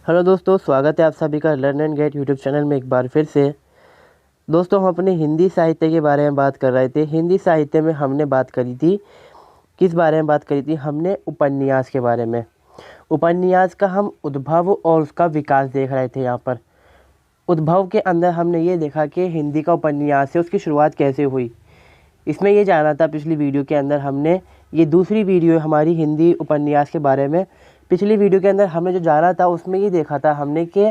Hello दोस्तों, स्वागत है आप सभी का learn and get YouTube channel में एक बार फिर से। दोस्तों, हम अपने हिंदी साहित्य के बारे में बात कर रहे थे। हिंदी साहित्य में हमने बात करी थी, किस बारे में बात करी थी? हमने उपन्यास के बारे में। उपन्यास का हम उद्भव और उसका विकास देख रहे थे। यहाँ पर उद्भव के अंदर हमने ये देखा कि हिंदी का उपन्यास है, उसकी शुरुआत कैसे हुई। इसमें ये जाना था पिछली वीडियो के अंदर हमने, ये दूसरी वीडियो है हमारी हिंदी उपन्यास के बारे में। पिछली वीडियो के अंदर हमने जो जाना था उसमें ये देखा था हमने कि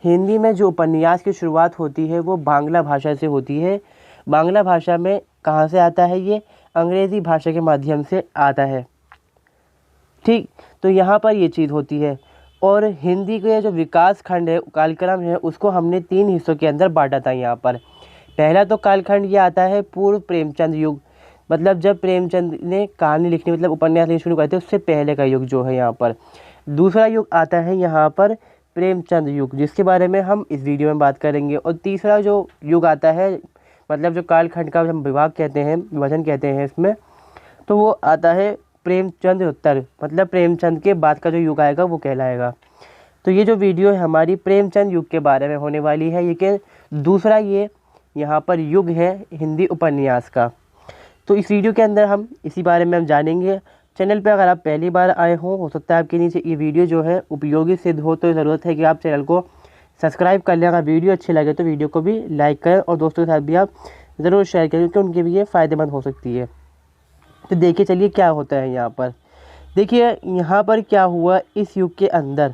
हिंदी में जो उपन्यास की शुरुआत होती है वो बांग्ला भाषा से होती है। बांग्ला भाषा में कहाँ से आता है? ये अंग्रेज़ी भाषा के माध्यम से आता है। ठीक, तो यहाँ पर ये चीज़ होती है। और हिंदी के जो विकास खंड है, कालक्रम है, उसको हमने 3 हिस्सों के अंदर बांटा था। यहाँ पर पहला तो कालखंड ये आता है पूर्व प्रेमचंद युग, मतलब जब प्रेमचंद ने कहानी लिखनी मतलब उपन्यास लिखनी शुरू करते उससे पहले का युग जो है यहाँ पर। दूसरा युग आता है यहाँ पर प्रेमचंद युग, जिसके बारे में हम इस वीडियो में बात करेंगे। और तीसरा जो युग आता है, मतलब जो कालखंड का हम विभाग कहते हैं, विभाजन कहते हैं इसमें, तो वो आता है प्रेमचंद उत्तर, मतलब प्रेमचंद के बाद का जो युग आएगा वो कहलाएगा। तो ये जो वीडियो है हमारी प्रेमचंद युग के बारे में होने वाली है। ये कि दूसरा ये यहाँ पर युग है हिंदी उपन्यास का। तो इस वीडियो के अंदर हम इसी बारे में हम जानेंगे। चैनल पे अगर आप पहली बार आए हो सकता है आपके नीचे ये वीडियो जो है उपयोगी सिद्ध हो, तो ज़रूरत है कि आप चैनल को सब्सक्राइब कर लें। अगर वीडियो अच्छी लगे तो वीडियो को भी लाइक करें और दोस्तों के साथ भी आप ज़रूर शेयर करें, क्योंकि उनके भी ये फ़ायदेमंद हो सकती है। तो देखिए चलिए क्या होता है यहाँ पर। देखिए यहाँ पर क्या हुआ, इस युग के अंदर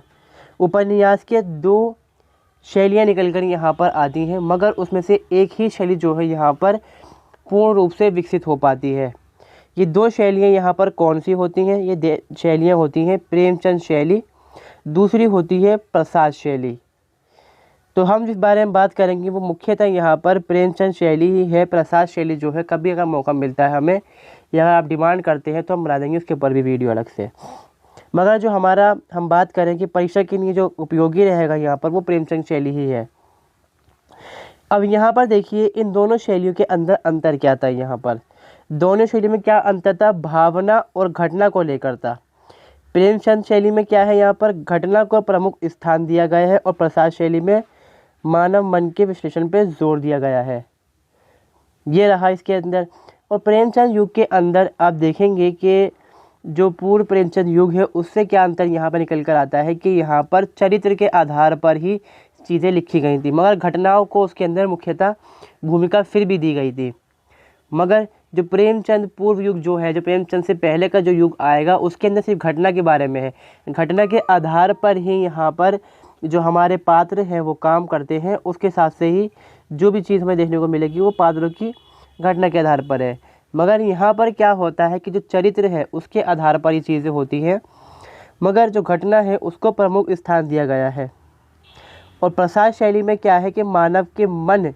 उपन्यास के 2 शैलियाँ निकल कर यहाँ पर आती हैं, मगर उसमें से एक ही शैली जो है यहाँ पर पूर्ण रूप से विकसित हो पाती है। ये 2 शैलियाँ यहाँ पर कौन सी होती हैं? ये शैलियाँ होती हैं प्रेमचंद शैली, दूसरी होती है प्रसाद शैली। तो हम जिस बारे में बात करेंगे वो मुख्यतः यहाँ पर प्रेमचंद शैली ही है। प्रसाद शैली जो है कभी अगर मौका मिलता है हमें, या अगर आप डिमांड करते हैं तो हम बना देंगे उसके ऊपर भी वीडियो अलग से। मगर जो हमारा हम बात करें कि परीक्षा के लिए जो उपयोगी रहेगा यहाँ पर वो प्रेमचंद शैली ही है। अब यहाँ पर देखिए इन दोनों शैलियों के अंदर अंतर क्या था। यहाँ पर दोनों शैली में क्या अंतर था? भावना और घटना को लेकर था। प्रेमचंद शैली में क्या है, यहाँ पर घटना को प्रमुख स्थान दिया गया है, और प्रसाद शैली में मानव मन के विश्लेषण पे जोर दिया गया है। ये रहा इसके अंदर। और प्रेमचंद युग के अंदर आप देखेंगे कि जो पूर्व प्रेमचंद युग है उससे क्या अंतर यहाँ पर निकल कर आता है कि यहाँ पर चरित्र के आधार पर ही चीज़ें लिखी गई थी, मगर घटनाओं को उसके अंदर मुख्यतः भूमिका फिर भी दी गई थी। मगर जो प्रेमचंद पूर्व युग जो है, जो प्रेमचंद से पहले का जो युग आएगा, उसके अंदर सिर्फ घटना के बारे में है। घटना के आधार पर ही यहाँ पर जो हमारे पात्र हैं वो काम करते हैं, उसके साथ से ही जो भी चीज़ हमें देखने को मिलेगी वो पात्रों की घटना के आधार पर है। मगर यहाँ पर क्या होता है कि जो चरित्र है उसके आधार पर ये चीज़ें होती हैं, मगर जो घटना है उसको प्रमुख स्थान दिया गया है। और प्रसाद शैली में क्या है कि मानव के मन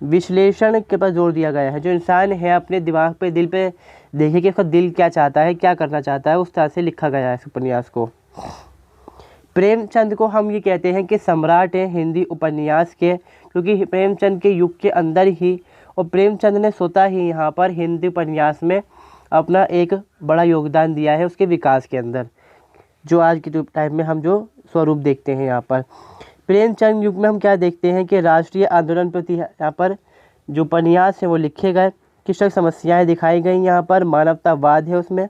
विश्लेषण के पर जोर दिया गया है। जो इंसान है अपने दिमाग पे, दिल पे देखे कि उसका दिल क्या चाहता है, क्या करना चाहता है, उस तरह से लिखा गया है इस उपन्यास को। प्रेमचंद को हम ये कहते हैं कि सम्राट हैं हिंदी उपन्यास के, क्योंकि प्रेमचंद के युग के अंदर ही, और प्रेमचंद ने स्वतः ही यहाँ पर हिंदी उपन्यास में अपना एक बड़ा योगदान दिया है उसके विकास के अंदर, जो आज के टाइम में हम जो स्वरूप देखते हैं। यहाँ पर प्रेमचंद युग में हम क्या देखते हैं कि राष्ट्रीय आंदोलन प्रति यहाँ पर जो उपन्यास है वो लिखे गए, किस तरह समस्याएं दिखाई गई, यहाँ पर मानवतावाद है उसमें,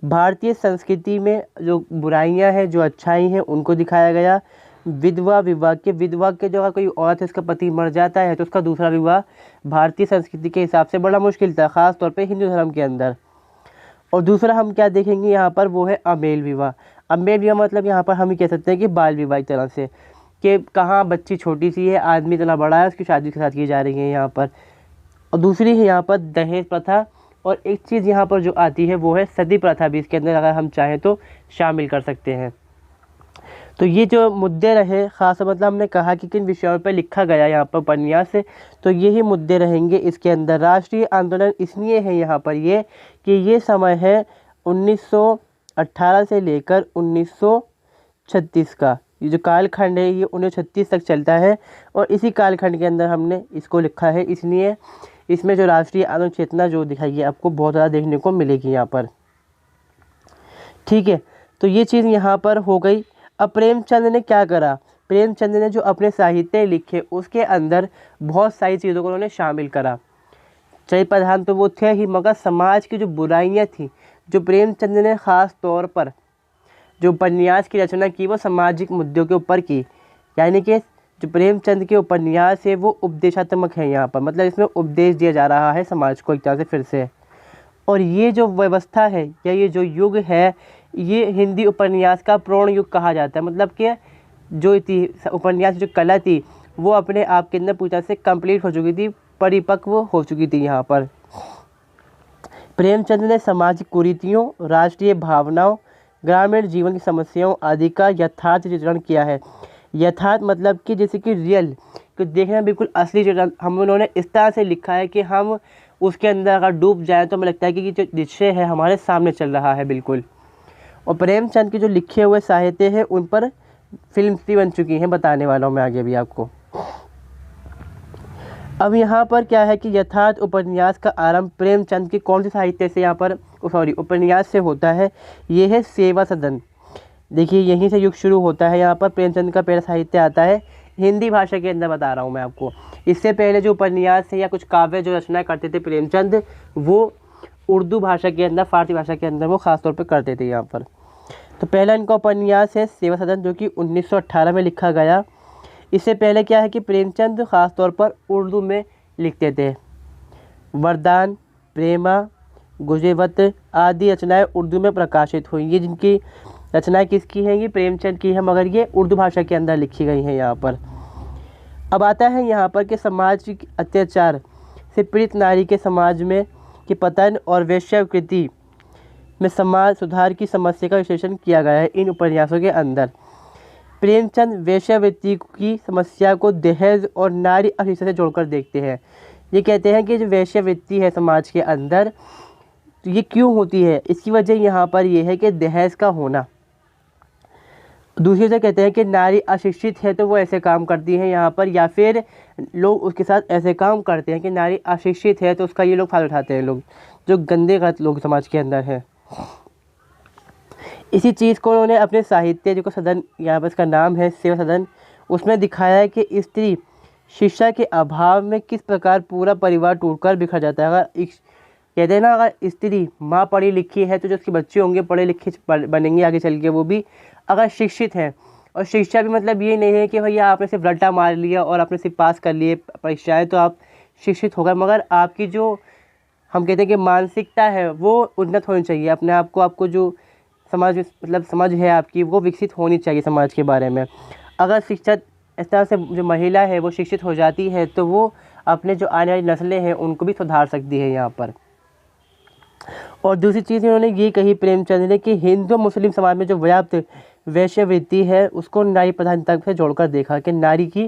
भारतीय संस्कृति में जो बुराइयां हैं, जो अच्छाई हैं, उनको दिखाया गया। विधवा विवाह के जो अगर कोई औरत है, इसका पति मर जाता है तो उसका दूसरा विवाह भारतीय संस्कृति के हिसाब से बड़ा मुश्किल था, ख़ास तौर पे हिंदू धर्म के अंदर। और दूसरा हम क्या देखेंगे यहाँ पर, वो है अमेल विवाह। अमेल विवाह मतलब यहाँ पर हम ही कह सकते हैं कि बाल विवाह एक तरह से, कि कहाँ बच्ची छोटी सी है, आदमी इतना बड़ा है, उसकी शादी के साथ की जा रही है यहाँ पर। और दूसरी है यहाँ पर दहेज प्रथा। और एक चीज़ यहाँ पर जो आती है वो है सती प्रथा भी इसके अंदर अगर हम चाहें तो शामिल कर सकते हैं। तो ये जो मुद्दे रहे ख़ास, मतलब हमने कहा कि किन विषयों पर लिखा गया यहाँ पर उपन्यास से, तो यही मुद्दे रहेंगे इसके अंदर। राष्ट्रीय आंदोलन इसलिए है यहाँ पर ये कि ये समय है 1918 से लेकर 1936 का। ये जो कालखंड है ये 1936 तक चलता है, और इसी कालखंड के अंदर हमने इसको लिखा है, इसलिए इसमें जो राष्ट्रीय आंदोलन चेतना जो दिखाई है आपको बहुत ज़्यादा देखने को मिलेगी यहाँ पर। ठीक है, तो ये चीज़ यहाँ पर हो गई। अब प्रेमचंद ने क्या करा, प्रेमचंद ने जो अपने साहित्य लिखे उसके अंदर बहुत सारी चीज़ों को उन्होंने शामिल करा। चरित्र प्रधान तो वो थे ही, मगर समाज की जो बुराइयां थी, जो प्रेमचंद ने ख़ास तौर पर जो उपन्यास की रचना की वो सामाजिक मुद्दों के ऊपर की। यानी कि जो प्रेमचंद के उपन्यास है वो उपदेशात्मक है यहाँ पर, मतलब इसमें उपदेश दिया जा रहा है समाज को एक तरह से फिर से। और ये जो व्यवस्था है या ये जो युग है, ये हिंदी उपन्यास का पूर्ण युग कहा जाता है। मतलब कि जो उपन्यास जो कला थी वो अपने आप के अंदर पूरी तरह से कंप्लीट हो चुकी थी, परिपक्व हो चुकी थी यहाँ पर। प्रेमचंद ने सामाजिक कुरीतियों, राष्ट्रीय भावनाओं, ग्रामीण जीवन की समस्याओं आदि का यथार्थ चित्रण किया है। यथार्थ मतलब कि जैसे कि रियल, तो देखना बिल्कुल असली चित्रण हम उन्होंने इस तरह से लिखा है कि हम उसके अंदर अगर डूब जाएं तो हमें लगता है कि जो दृश्य है हमारे सामने चल रहा है बिल्कुल। और प्रेमचंद के जो लिखे हुए साहित्य है उन पर फिल्म भी बन चुकी हैं, बताने वाला हूँ मैं आगे भी आपको। अब यहाँ पर क्या है कि यथार्थ उपन्यास का आरंभ प्रेमचंद के कौन से साहित्य से यहाँ पर उपन्यास से होता है, ये है सेवा सदन। देखिए यहीं से युग शुरू होता है। यहाँ पर प्रेमचंद का पहला साहित्य आता है हिंदी भाषा के अंदर, बता रहा हूँ मैं आपको। इससे पहले जो उपन्यास है या कुछ काव्य जो रचना करते थे प्रेमचंद, वो उर्दू भाषा के अंदर, फारसी भाषा के अंदर वो ख़ासतौर पर करते थे यहाँ पर। तो पहला इनका उपन्यास है सेवा सदन, जो कि 1918 में लिखा गया। इससे पहले क्या है कि प्रेमचंद ख़ास तौर पर उर्दू में लिखते थे। वरदान, प्रेमा, गुजेवत आदि रचनाएं उर्दू में प्रकाशित हुई। ये जिनकी रचनाएं किसकी हैं, ये प्रेमचंद की है, मगर ये उर्दू भाषा के अंदर लिखी गई हैं यहाँ पर। अब आता है यहाँ पर कि सामाजिक अत्याचार से पीड़ित नारी के समाज में कि पतन और वेश्यावृत्ति में समाज सुधार की समस्या का विश्लेषण किया गया है इन उपन्यासों के अंदर। प्रेमचंद वेश्यावृत्ति की समस्या को दहेज और नारी अशिक्षा से जोड़कर देखते हैं। ये कहते हैं कि जो वेश्यावृत्ति है समाज के अंदर, तो ये क्यों होती है, इसकी वजह यहाँ पर ये है कि दहेज का होना। दूसरी वजह कहते हैं कि नारी अशिक्षित है तो वो ऐसे काम करती हैं यहाँ पर, या फिर लोग उसके साथ ऐसे काम करते हैं कि नारी अशिक्षित है तो उसका ये लोग फायदा उठाते हैं, लोग जो गंदे गलत लोग समाज के अंदर हैं। इसी चीज़ को उन्होंने अपने साहित्य जो सदन, यहाँ पर इसका नाम है सेवा सदन, उसमें दिखाया है कि स्त्री शिक्षा के अभाव में किस प्रकार पूरा परिवार टूटकर बिखर जाता है। अगर कहते हैं ना, अगर स्त्री माँ पढ़ी लिखी है तो जो उसके बच्चे होंगे पढ़े लिखे बनेंगे आगे चल के, वो भी अगर शिक्षित हैं। और शिक्षा भी मतलब ये नहीं है कि भैया आपने सिर्फ रट्टा मार लिया और आपने सिर्फ पास कर लिए परीक्षाएँ तो आप शिक्षित हो गए, मगर आपकी जो हम कहते हैं कि मानसिकता है वो उन्नत होनी चाहिए। अपने आप को, आपको जो समाज मतलब समझ है आपकी, वो विकसित होनी चाहिए समाज के बारे में। अगर शिक्षा इस तरह से जो महिला है वो शिक्षित हो जाती है तो वो अपने जो आने वाली नस्लें हैं उनको भी सुधार सकती है यहाँ पर। और दूसरी चीज़ इन्होंने ये कही प्रेमचंद ने कि हिंदू मुस्लिम समाज में जो व्याप्त वेश्यावृत्ति है उसको नारी प्रधानता से जोड़कर देखा कि नारी की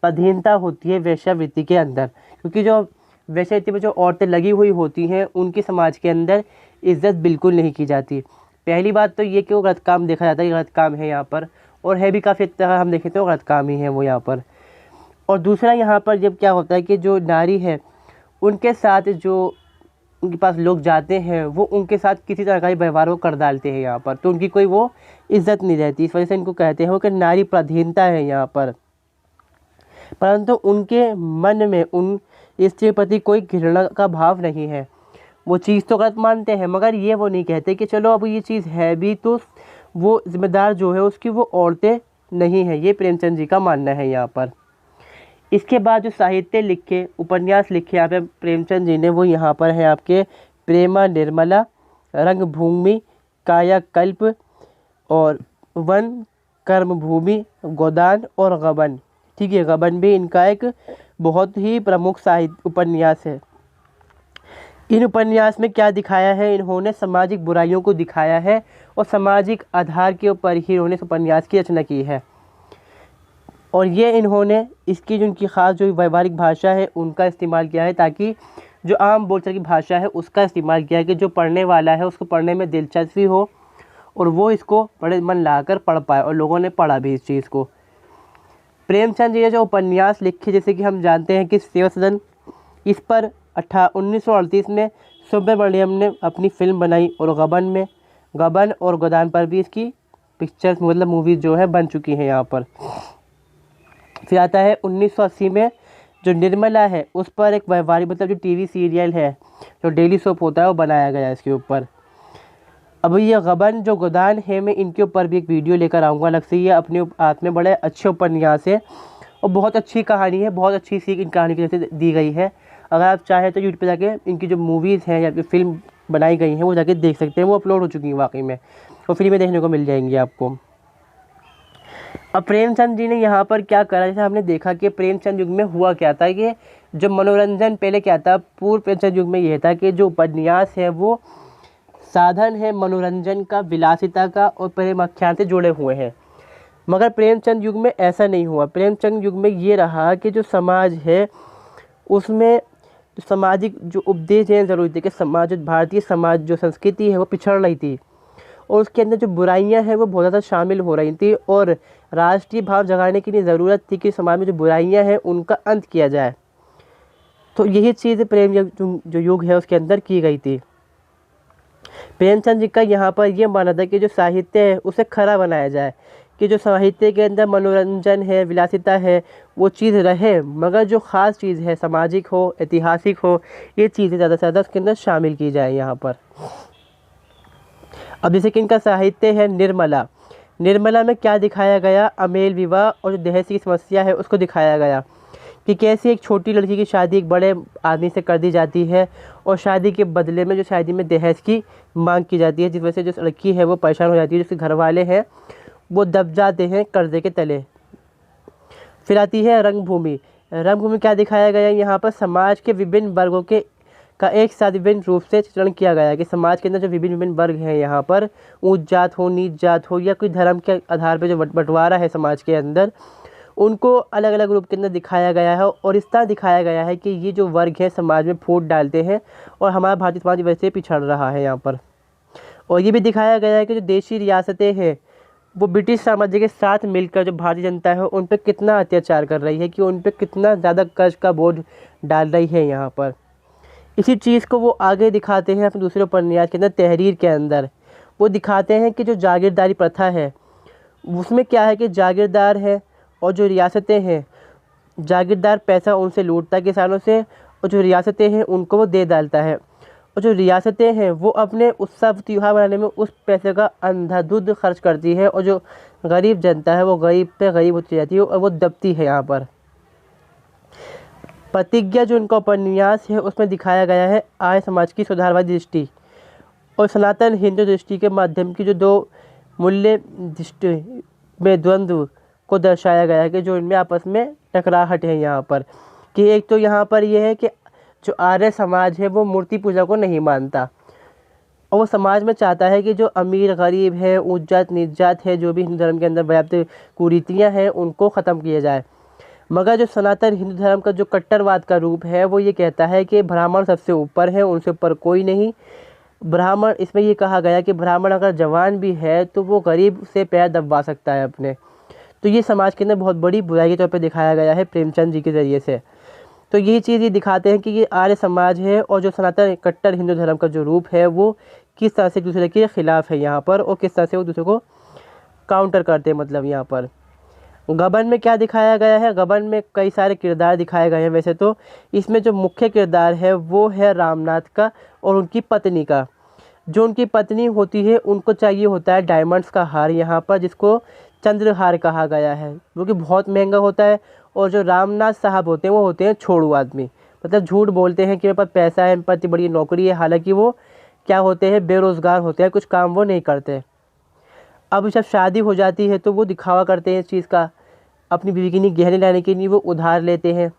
प्रधानता होती है वेश्यावृत्ति के अंदर, क्योंकि जो वेश्यावृत्ति में जो औरतें लगी हुई होती हैं उनकी समाज के अंदर इज्जत बिल्कुल नहीं की जाती। पहली बात तो ये कि वो गलत काम देखा जाता है, गलत काम है यहाँ पर, और है भी काफ़ी तरह हम देखें तो गलत काम ही है वो यहाँ पर। और दूसरा यहाँ पर जब क्या होता है कि जो नारी है उनके साथ जो उनके पास लोग जाते हैं वो उनके साथ किसी तरह का ही व्यवहार वो कर डालते हैं यहाँ पर, तो उनकी कोई वो इज्जत नहीं रहती। इस वजह से इनको कहते हैं कि नारी प्रधानता है यहाँ पर। परंतु उनके मन में उन स्त्री प्रति कोई घृणा का भाव नहीं है। वो चीज़ तो गलत मानते हैं मगर ये वो नहीं कहते कि चलो अब ये चीज़ है भी तो वो जिम्मेदार जो है उसकी वो औरतें नहीं हैं। ये प्रेमचंद जी का मानना है यहाँ पर। इसके बाद जो साहित्य लिखे, उपन्यास लिखे यहाँ पे प्रेमचंद जी ने, वो यहाँ पर है आपके प्रेमा निर्मला, रंगभूमि, कायाकल्प और वन, कर्मभूमि, गोदान और गबन। ठीक है, गबन भी इनका एक बहुत ही प्रमुख साहित्य उपन्यास है। इन उपन्यास में क्या दिखाया है, इन्होंने सामाजिक बुराइयों को दिखाया है और सामाजिक आधार के ऊपर ही इन्होंने इस उपन्यास की रचना की है। और ये इन्होंने इसकी जो इनकी ख़ास जो व्यवहारिक भाषा है उनका इस्तेमाल किया है, ताकि जो आम बोलचाल की भाषा है उसका इस्तेमाल किया है कि जो पढ़ने वाला है उसको पढ़ने में दिलचस्पी हो और वो इसको बड़े मन लगाकर पढ़ पाए, और लोगों ने पढ़ा भी इस चीज़ को। प्रेमचंद जी ने जो उपन्यास लिखे, जैसे कि हम जानते हैं कि सेवा सदन, इस पर 1938 में सुब्रमण्यम ने अपनी फिल्म बनाई, और गबन और गोदान पर भी इसकी पिक्चर्स मतलब मूवीज़ जो है बन चुकी हैं यहाँ पर। फिर आता है 1980 में जो निर्मला है उस पर एक व्यवहारिक मतलब जो टीवी सीरियल है, जो डेली सोप होता है, वो बनाया गया है इसके ऊपर। अब ये गबन जो गोदान है, मैं इनके ऊपर भी एक वीडियो लेकर आऊँगा अलग से। ये अपने हाथ में बड़े अच्छे उपन्यास है और बहुत अच्छी कहानी है, बहुत अच्छी सीख इन कहानी की जैसे दी गई है। अगर आप चाहें तो यूट्यूब पे जाके इनकी जो मूवीज़ हैं या फिर फिल्म बनाई गई हैं वो जाके देख सकते हैं, वो अपलोड हो चुकी हैं वाकई में, और फ्री में देखने को मिल जाएंगी आपको। अब प्रेमचंद जी ने यहाँ पर क्या करा, जैसे हमने देखा कि प्रेमचंद युग में हुआ क्या था कि जो मनोरंजन पहले क्या था, पूर्व प्रेमचंद युग में यह था कि जो उपन्यास है वो साधन है मनोरंजन का, विलासिता का और प्रेम आख्यान से जुड़े हुए हैं। मगर प्रेमचंद युग में ऐसा नहीं हुआ। प्रेमचंद युग में ये रहा कि जो समाज है उसमें सामाजिक जो उपदेश हैं ज़रूरी थे कि समाज, जो भारतीय समाज जो संस्कृति है वो पिछड़ रही थी और उसके अंदर जो बुराइयां हैं वो बहुत ज़्यादा शामिल हो रही थी, और राष्ट्रीय भाव जगाने की ज़रूरत थी कि समाज में जो बुराइयां हैं उनका अंत किया जाए। तो यही चीज़ प्रेम जो युग है उसके अंदर की गई थी। प्रेमचंद जी का यहाँ पर यह मानना था कि जो साहित्य है उसे खरा बनाया जाए, कि जो साहित्य के अंदर मनोरंजन है, विलासिता है, वो चीज़ रहे, मगर जो ख़ास चीज़ है सामाजिक हो, ऐतिहासिक हो, ये चीज़ें ज़्यादा से ज़्यादा उसके अंदर शामिल की जाए यहाँ पर। अब जैसे कि इनका साहित्य है निर्मला। निर्मला में क्या दिखाया गया, अमेल विवाह और जो दहेज की समस्या है उसको दिखाया गया कि कैसे एक छोटी लड़की की शादी एक बड़े आदमी से कर दी जाती है और शादी के बदले में जो शादी में दहेज की मांग की जाती है, जिस वजह से जो लड़की है वो परेशान हो जाती है, जिसके घर वाले हैं वो दब जाते हैं कर्जे के तले। फिर आती है रंगभूमि। रंगभूमि क्या दिखाया गया, यहाँ पर समाज के विभिन्न वर्गों के का एक साथ विभिन्न रूप से चित्रण किया गया है कि समाज के अंदर जो विभिन्न वर्ग हैं, यहाँ पर ऊंच जात हो, नीच जात हो, या कोई धर्म के आधार पर जो बंटवारा है समाज के अंदर, उनको अलग अलग रूप के अंदर दिखाया गया है। और इस तरह दिखाया गया है कि ये जो वर्ग है समाज में फूट डालते हैं और हमारा भारतीय समाज वैसे पिछड़ रहा है यहाँ पर। और ये भी दिखाया गया है कि जो देशी रियासतें हैं वो ब्रिटिश साम्राज्य के साथ मिलकर जो भारतीय जनता है उन पर कितना अत्याचार कर रही है, कि उन पर कितना ज़्यादा कर्ज का बोझ डाल रही है यहाँ पर। इसी चीज़ को वो आगे दिखाते हैं अपने दूसरे उपन्यास के अंदर, तहरीर के अंदर। वो दिखाते हैं कि जो जागीरदारी प्रथा है उसमें क्या है कि जागीरदार है और जो रियासतें हैं, जागीरदार पैसा उनसे लूटता है किसानों से, और जो रियासतें हैं उनको वो दे डालता है, और जो रियासतें हैं वो अपने उत्सव त्यौहार बनाने में उस पैसे का अंधाधुंध खर्च करती है, और जो गरीब जनता है वो गरीब पे गरीब होती जाती है और वो दबती है यहाँ पर। प्रतिज्ञा जो उनका उपन्यास है उसमें दिखाया गया है आर्य समाज की सुधारवादी दृष्टि और सनातन हिंदू दृष्टि के माध्यम की जो दो मूल्य दृष्टि में द्वंद्व को दर्शाया गया है, कि जो इनमें आपस में टकराहट है यहाँ पर। कि एक तो यहाँ पर यह है कि जो आर्य समाज है वो मूर्ति पूजा को नहीं मानता, और वो समाज में चाहता है कि जो अमीर गरीब है, ऊंच जात नीच जात है, जो भी हिंदू धर्म के अंदर व्याप्त कुरीतियाँ हैं उनको ख़त्म किया जाए। मगर जो सनातन हिंदू धर्म का जो कट्टरवाद का रूप है वो ये कहता है कि ब्राह्मण सबसे ऊपर है, उनसे ऊपर कोई नहीं। ब्राह्मण, इसमें ये कहा गया कि ब्राह्मण अगर जवान भी है तो वो गरीब से पैर दबवा सकता है अपने। तो ये समाज के अंदर बहुत बड़ी बुराई के तौर पे दिखाया गया है प्रेमचंद जी के ज़रिए से। तो यही चीज़ ये दिखाते हैं कि ये आर्य समाज है और जो सनातन कट्टर हिंदू धर्म का जो रूप है वो किस तरह से एक दूसरे के खिलाफ है यहाँ पर, और किस तरह से वो दूसरे को काउंटर करते हैं। मतलब यहाँ पर गबन में क्या दिखाया गया है, गबन में कई सारे किरदार दिखाए गए हैं। वैसे तो इसमें जो मुख्य किरदार है वो है रामनाथ का और उनकी पत्नी का। जो उनकी पत्नी होती है उनको चाहिए होता है डायमंड्स का हार यहाँ पर, जिसको चंद्रहार कहा गया है, जो कि बहुत महंगा होता है। और जो रामनाथ साहब होते हैं वो होते हैं छोड़ू आदमी, मतलब झूठ बोलते हैं कि मेरे पास पैसा है, मेरे पास इतनी बड़ी नौकरी है, हालांकि वो क्या होते हैं, बेरोज़गार होते हैं, कुछ काम वो नहीं करते। अब जब शादी हो जाती है तो वो दिखावा करते हैं इस चीज़ का, अपनी बीवी के लिए गहने लाने के लिए वो उधार लेते हैं।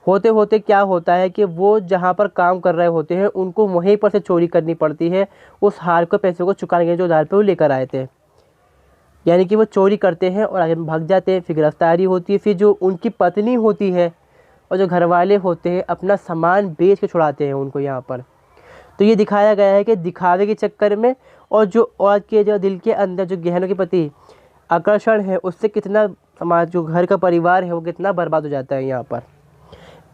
होते होते क्या होता है कि वो जहाँ पर काम कर रहे होते हैं उनको वहीं पर से चोरी करनी पड़ती है उस हार को, पैसे को चुकाने के जो उधार पे वो लेकर आए थे। यानी कि वो चोरी करते हैं और आगे भाग जाते हैं, फिर गिरफ्तारी होती है। फिर जो उनकी पत्नी होती है और जो घर वाले होते हैं अपना सामान बेच के छुड़ाते हैं उनको यहाँ पर। तो ये दिखाया गया है कि दिखावे के चक्कर में और जो औरत के जो दिल के अंदर जो गहनों के प्रति आकर्षण है उससे कितना समाज, जो घर का परिवार है वो कितना बर्बाद हो जाता है यहाँ पर।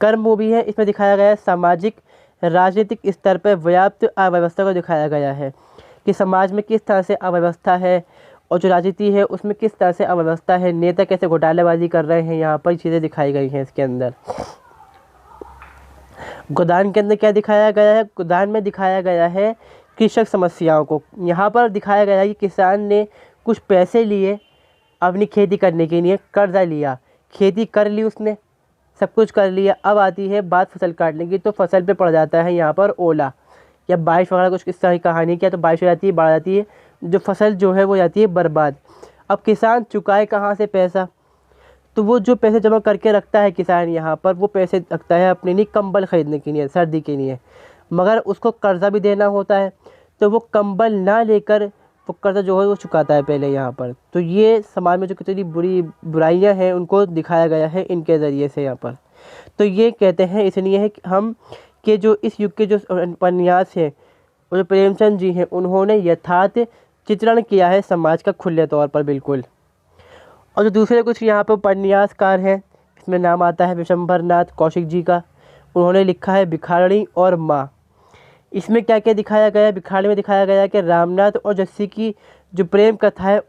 कर्म मूवी है, इसमें दिखाया गया है सामाजिक राजनीतिक स्तर पर व्याप्त अव्यवस्था को दिखाया गया है कि समाज में किस तरह से अव्यवस्था है और जो राजनीति है उसमें किस तरह से अव्यवस्था है, नेता कैसे घोटालेबाजी कर रहे हैं, यहाँ पर चीज़ें दिखाई गई हैं इसके अंदर। गोदान के अंदर क्या दिखाया गया है, गोदान में दिखाया गया है कृषक समस्याओं को। यहाँ पर दिखाया गया है कि किसान ने कुछ पैसे लिए अपनी खेती करने के लिए, कर्जा लिया, खेती कर ली उसने, सब कुछ कर लिया। अब आती है बात फसल काटने की, तो फसल पे पड़ जाता है यहाँ पर ओला या बारिश वगैरह, कुछ इस तरह की कहानी क्या, तो बारिश हो जाती है, बाढ़ जाती है, जो फसल जो है वो जाती है बर्बाद। अब किसान चुकाए कहाँ से पैसा, तो वो जो पैसे जमा करके रखता है किसान यहाँ पर, वो पैसे रखता है अपने लिए कंबल ख़रीदने के लिए, सर्दी के लिए, मगर उसको कर्ज़ा भी देना होता है, तो वो कंबल ना लेकर वो कर्ज़ा जो है वो चुकाता है पहले यहाँ पर। तो ये समाज में जो कितनी बुराइयाँ हैं उनको दिखाया गया है इनके ज़रिए से यहाँ पर। तो ये कहते हैं इसलिए है कि हम कि जो इस युग के जो उपन्यास हैं, और जो प्रेमचंद जी हैं, उन्होंने यथार्थ चित्रण किया है समाज का खुले तौर पर बिल्कुल। और जो दूसरे कुछ यहाँ पर उपन्यासकार हैं, इसमें नाम आता है विशंभरनाथ कौशिक जी का। उन्होंने लिखा है भिखारणी और माँ। इसमें क्या क्या दिखाया गया है, भिखारणी में दिखाया गया है कि रामनाथ और जस्सी की जो प्रेम कथा है,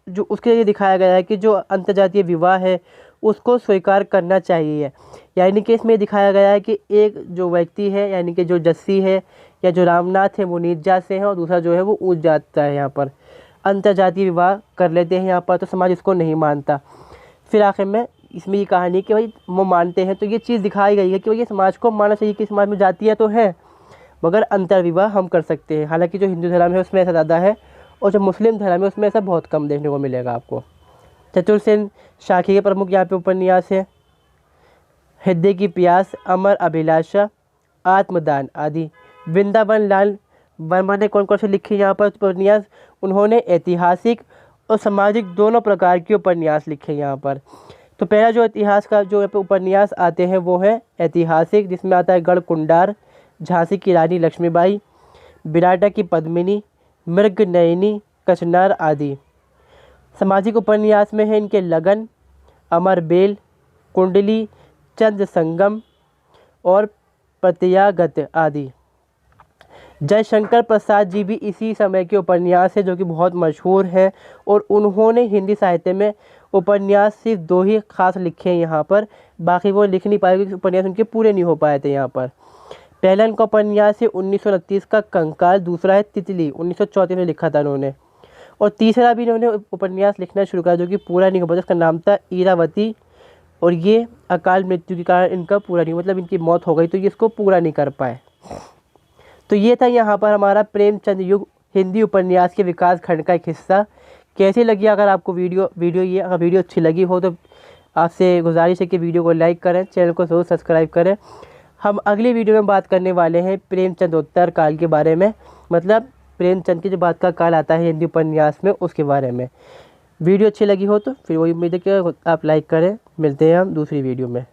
जो उसके लिए दिखाया गया है कि जो अंतर्जातीय विवाह है उसको स्वीकार करना चाहिए। यानी कि इसमें दिखाया गया है कि एक जो व्यक्ति है, यानी कि जो जस्सी है या जो रामनाथ है, वो नीच जात से हैं, और दूसरा जो है वो ऊंच जात का है। यहाँ पर अंतर्जातीय विवाह कर लेते हैं यहाँ पर, तो समाज इसको नहीं मानता। फिर आखिर में इसमें ये कहानी कि भाई वो मानते हैं, तो ये चीज़ दिखाई गई है कि भाई ये समाज को मानना चाहिए कि समाज में जातियाँ तो हैं, मगर अंतर्विवाह हम कर सकते हैं। हालांकि जो हिंदू धर्म है उसमें ऐसा ज़्यादा है, और जो मुस्लिम धर्म है उसमें ऐसा बहुत कम देखने को मिलेगा आपको। चतुर्सेन शाखी के प्रमुख यहाँ पे उपन्यास है हृदय की प्यास, अमर अभिलाषा, आत्मदान आदि। वृंदावन लाल वर्मा ने कौन कौन से लिखे यहाँ पर उपन्यास, उन्होंने ऐतिहासिक और सामाजिक दोनों प्रकार के उपन्यास लिखे यहाँ पर। तो पहला जो इतिहास का जो यहाँ पे उपन्यास आते हैं वो है ऐतिहासिक, जिसमें आता है गढ़कुंडार, झांसी की रानी लक्ष्मीबाई, बिराटा की पद्मिनी, मृगनयनी, कचनार आदि। सामाजिक उपन्यास में है इनके लगन, अमर बेल, कुंडली, चंद्र संगम और प्रत्यागत आदि। जयशंकर प्रसाद जी भी इसी समय के उपन्यास है जो कि बहुत मशहूर है, और उन्होंने हिंदी साहित्य में उपन्यास सिर्फ 2 ही खास लिखे हैं यहाँ पर, बाकी वो लिख नहीं पाए क्योंकि उपन्यास उनके पूरे नहीं हो पाए थे यहाँ पर। पहला इनका उपन्यास है 1929 का कंकाल, दूसरा है तितली 1934 में लिखा था उन्होंने, और तीसरा भी इन्होंने उपन्यास लिखना शुरू करा जो कि पूरा नहीं हो पाया, जिसका नाम था इरावती, और ये अकाल मृत्यु के कारण इनका पूरा नहीं, मतलब इनकी मौत हो गई तो ये इसको पूरा नहीं कर पाए। तो ये था यहाँ पर हमारा प्रेमचंद युग हिंदी उपन्यास के विकास खंड का एक हिस्सा। कैसी लगी अगर आपको वीडियो अगर वीडियो अच्छी लगी हो तो आपसे गुजारिश है कि वीडियो को लाइक करें, चैनल को ज़रूर सब्सक्राइब करें। हम अगली वीडियो में बात करने वाले हैं प्रेमचंदोत्तर काल के बारे में, मतलब प्रेमचंद की जो बात का काल आता है हिंदी उपन्यास में उसके बारे में। वीडियो अच्छी लगी हो तो फिर वही उम्मीद है कि आप लाइक करें। मिलते हैं हम दूसरी वीडियो में।